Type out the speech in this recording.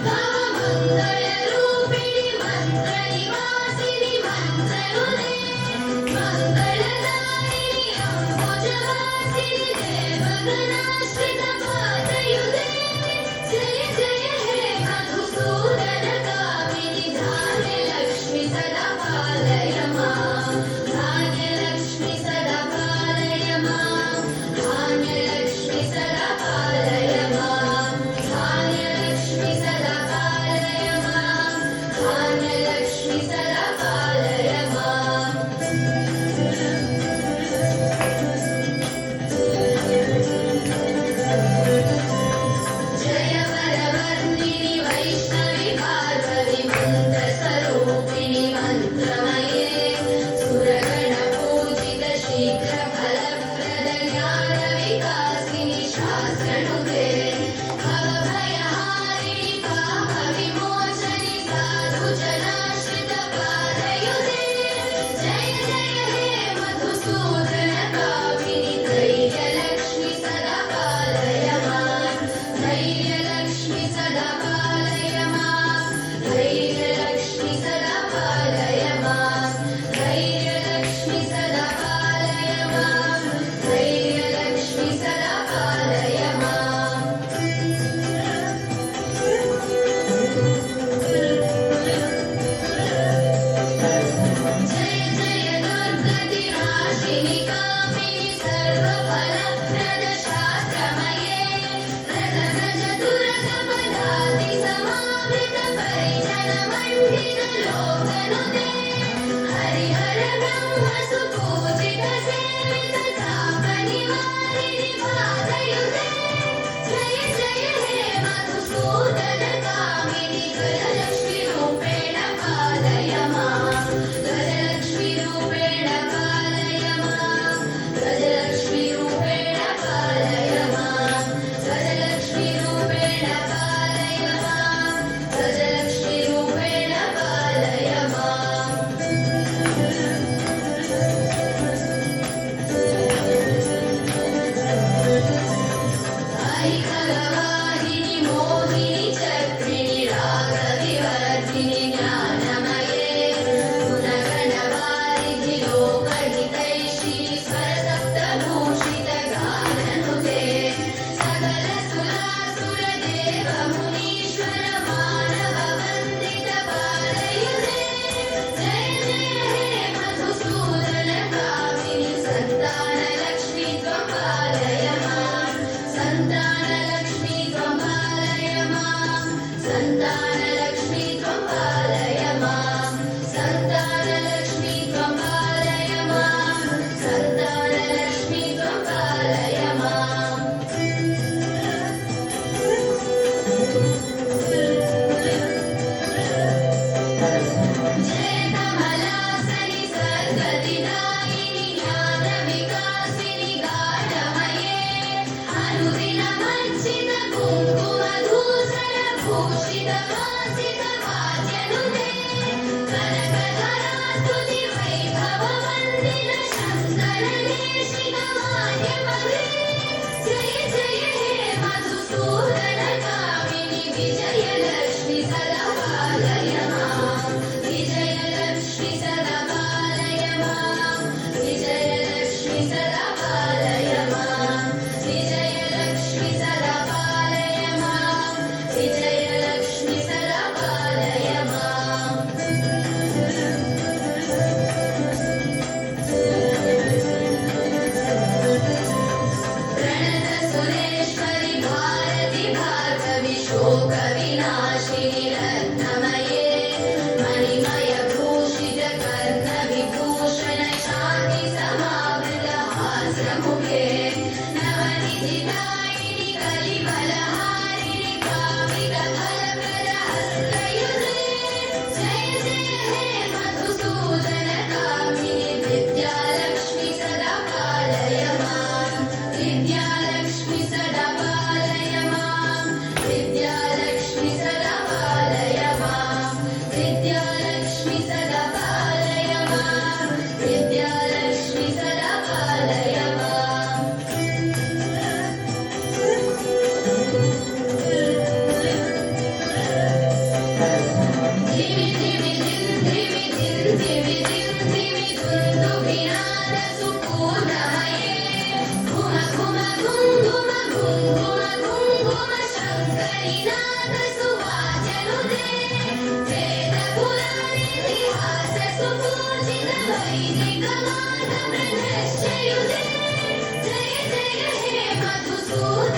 भवमङ्गलरूपिणि मन्त्रनिवासिनि मन्त्रनुदे मङ्गलदायिनि अम्बुजवासिनि देवगणाश्रितपादयुते जय जय हे मधुसूदनकामिनि धान्यलक्ष्मि सदा पालय मां धान्यलक्ष्मि सदा पालय मां धान्यलक्ष्मि सदा पालय मां धान्यलक्ष्मि सदा पालय मां धान्यलक्ष्मि सदा पालय मां जय वरवर्णिनि वैष्णवि पार्वति मन्त्रस्वरूपिणि मन्त्रमये सुरगणपूजित शीघ्रफलप्रद ज्ञानविकासिनि शास्त्रनुते भवभयहारिणि पापविमोचनि साधुजनाश्रितपादयुते जय जय हे मधुसूदनकामिनि धैर्यलक्ष्मि सदा पालय मां धैर्यलक्ष्मि सदा पालय मां धैर्यलक्ष्मि सदा पालय मां धैर्यलक्ष्मि सदा पालय मां धैर्यलक्ष्मि सदा पालय मां जय जय दुर्गतिनाशिनि कामिनि सर्वफलप्रद शास्त्रमये व्रत व्रज दुर्गपदाति समावृत परिजनमण्डित लोकनुते हरिहर ब्रह्म सुपूजित सेवित तापनिवारिणि पादयुते जय जय हे मधुसूदनकामिनि गजलक्ष्मि रूपेण पालय मां गजलक्ष्मि रूपेण पालय मां गजलक्ष्मि रूपेण पालय मां गजलक्ष्मि रूपेण पालय मां गजलक्ष्मि रूपेण पालय मां ऐकगवाहिनि मोहिनि चक्रिणि रागविवर्धिनि ज्ञानमये गुणगणवारिधि लोकहितैषिणि स्वरसप्तभूषित गाननुते सकल सुरासुरदेव मुनीश्वर मानववन्दित पालयुते जय जय हे मधुसूदनकामिनि सन्तानलक्ष्मि त्वं पालय मां सन्तानलक्ष्मि त्वं पालय मां सन्तानलक्ष्मि त्वं पालय मां सन्तानलक्ष्मि त्वं पालय मां सन्तानलक्ष्मि त्वं पालय मां जय कमलासनि सर्गदिदायिनि ज्ञानविकासिनि गाढमये अनुदिनमर्चित कुङ्कुमधूसर भूषित वासित वाद्यनुते कनकधरास्तुति वैभववन्दित शङ्करदेशिक मान्यपदे जय जय हे मधुसूदनकामिनि विजयलक्ष्मि सदा पालय मां विजयलक्ष्मि सदा पालय मां विजयलक्ष्मि सदा पालय मां विजयलक्ष्मि सदा पालय मां विजयलक्ष्मि सदा पालय मां निगमानमनश्चयुते जय जय हे मधुसूदन